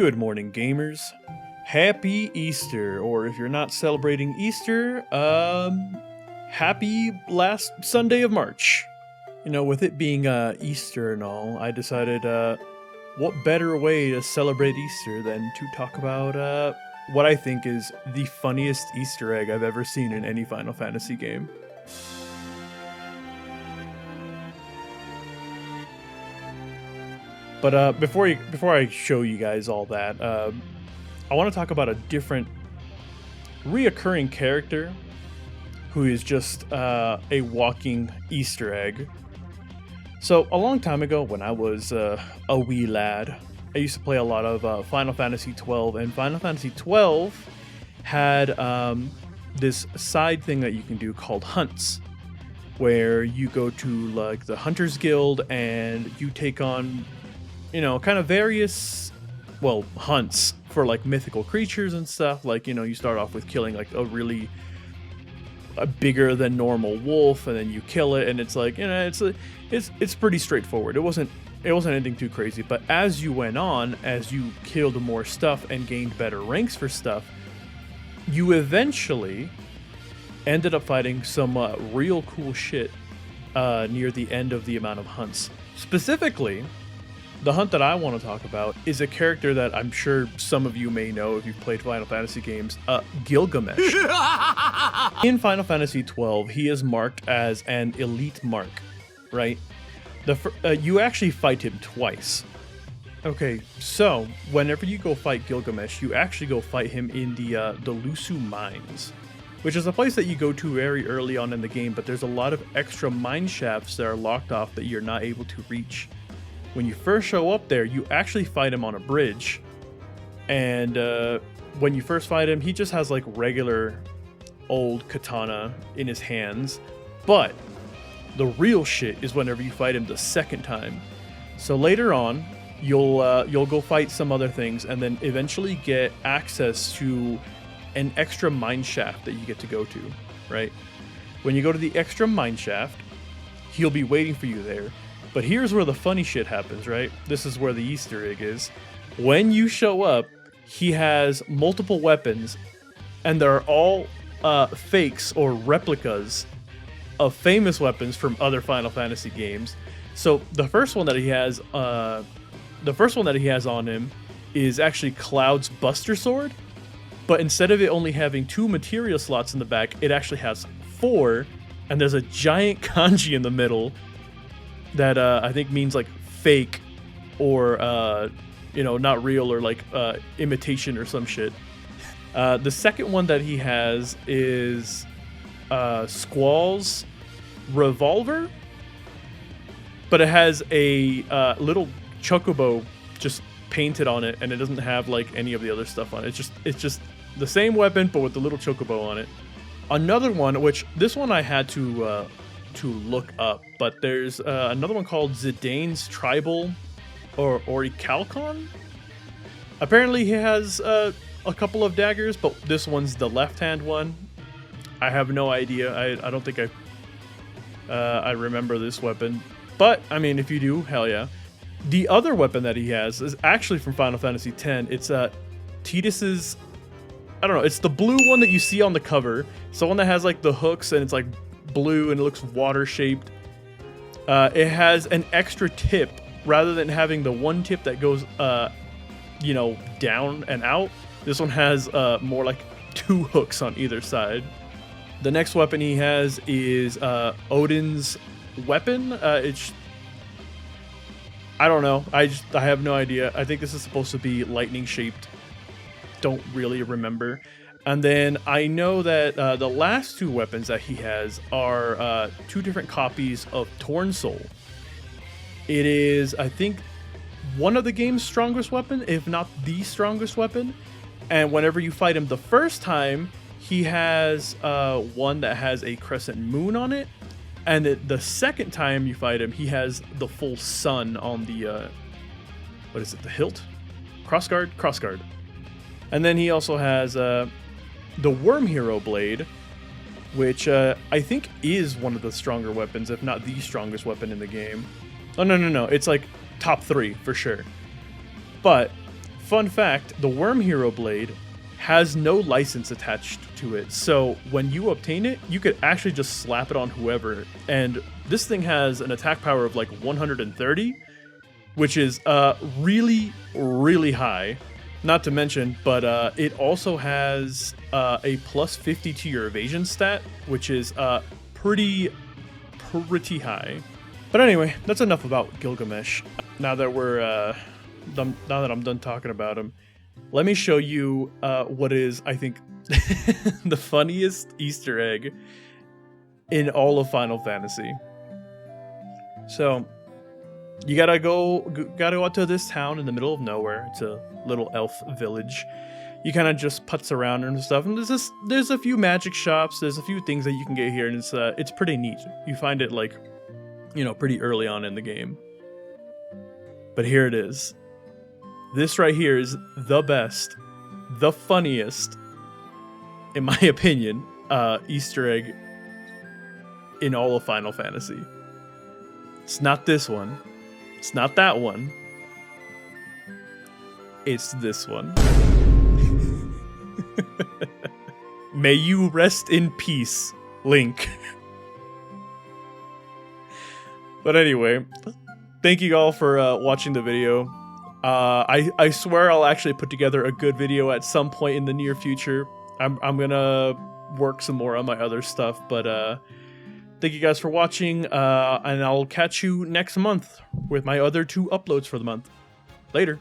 Good morning, gamers. Happy Easter, or if you're not celebrating Easter, happy last Sunday of March. You know, with it being Easter and all, I decided, what better way to celebrate Easter than to talk about what I think is the funniest Easter egg I've ever seen in any Final Fantasy game. But before I show you guys all that, I want to talk about a different reoccurring character who is just a walking Easter egg. So a long time ago, when I was a wee lad, I used to play a lot of Final Fantasy XII, and Final Fantasy XII had this side thing that you can do called hunts, where you go to like the Hunters Guild and you take on, you know, kind of various, well, hunts for like mythical creatures and stuff. Like, you know, you start off with killing like a bigger than normal wolf, and then you kill it, and it's like, you know, it's pretty straightforward. It wasn't anything too crazy. But as you went on, as you killed more stuff and gained better ranks for stuff, you eventually ended up fighting some real cool shit near the end of the amount of hunts. Specifically, the hunt that I want to talk about is a character that I'm sure some of you may know if you've played Final Fantasy games, Gilgamesh. In Final Fantasy XII, he is marked as an elite mark, right? You actually fight him twice. Okay, so whenever you go fight Gilgamesh, you actually go fight him in the Lusu Mines, which is a place that you go to very early on in the game, but there's a lot of extra mine shafts that are locked off that you're not able to reach. When you first show up there, you actually fight him on a bridge, and when you first fight him, he just has like regular old katana in his hands, but the real shit is whenever you fight him the second time. So later on, you'll go fight some other things, and then eventually get access to an extra mine shaft that you get to go to, right? When you go to the extra mine shaft, he'll be waiting for you there. But here's where the funny shit happens, right? This is where the Easter egg is. When you show up, he has multiple weapons, and they're all fakes or replicas of famous weapons from other Final Fantasy games. So the first one that he has, on him is actually Cloud's Buster Sword, but instead of it only having 2 materia slots in the back, it actually has 4, and there's a giant kanji in the middle that I think means like fake or you know, not real, or like imitation or some shit. The second one that he has is Squall's revolver, but it has a little chocobo just painted on it, and it doesn't have like any of the other stuff on it. It's just the same weapon but with the little chocobo on it. Another one, which this one I had to look up, but there's another one called Zidane's Tribal or Orichalcon. Apparently he has a couple of daggers, but this one's the left-hand one. I have no idea. I don't think I remember this weapon, but I mean, if you do, hell yeah. The other weapon that he has is actually from Final Fantasy X. It's Tidus's, I don't know, it's the blue one that you see on the cover. It's the one that has like the hooks, and it's like blue and it looks water shaped. It has an extra tip rather than having the one tip that goes you know, down and out. This one has more like 2 hooks on either side. The next weapon he has is Odin's weapon. I don't know, I have no idea. I think this is supposed to be lightning shaped. Don't really remember. And then I know that the last 2 weapons that he has are 2 different copies of Torn Soul. It is, I think, one of the game's strongest weapon, if not the strongest weapon. And whenever you fight him the first time, he has one that has a crescent moon on it. And the second time you fight him, he has the full sun on the, what is it, the hilt? Crossguard. And then he also has the Worm Hero Blade, which I think is one of the stronger weapons, if not the strongest weapon in the game. Oh, no. It's like top 3 for sure. But fun fact, the Worm Hero Blade has no license attached to it. So when you obtain it, you could actually just slap it on whoever. And this thing has an attack power of like 130, which is really, really high. Not to mention, but it also has a plus 50 to your evasion stat, which is pretty high. But anyway, that's enough about Gilgamesh. Now that I'm done talking about him, let me show you what is, I think, the funniest Easter egg in all of Final Fantasy. So, you gotta go out to this town in the middle of nowhere. It's a little elf village. You kind of just putz around and stuff, and there's a few magic shops. There's a few things that you can get here, and it's pretty neat. You find it like, you know, pretty early on in the game. But here it is. This right here is the best, the funniest, in my opinion, Easter egg in all of Final Fantasy. It's not this one. It's not that one. It's this one. May you rest in peace, Link. But anyway, thank you all for watching the video. I swear I'll actually put together a good video at some point in the near future. I'm gonna work some more on my other stuff, but thank you guys for watching, and I'll catch you next month with my other 2 uploads for the month. Later.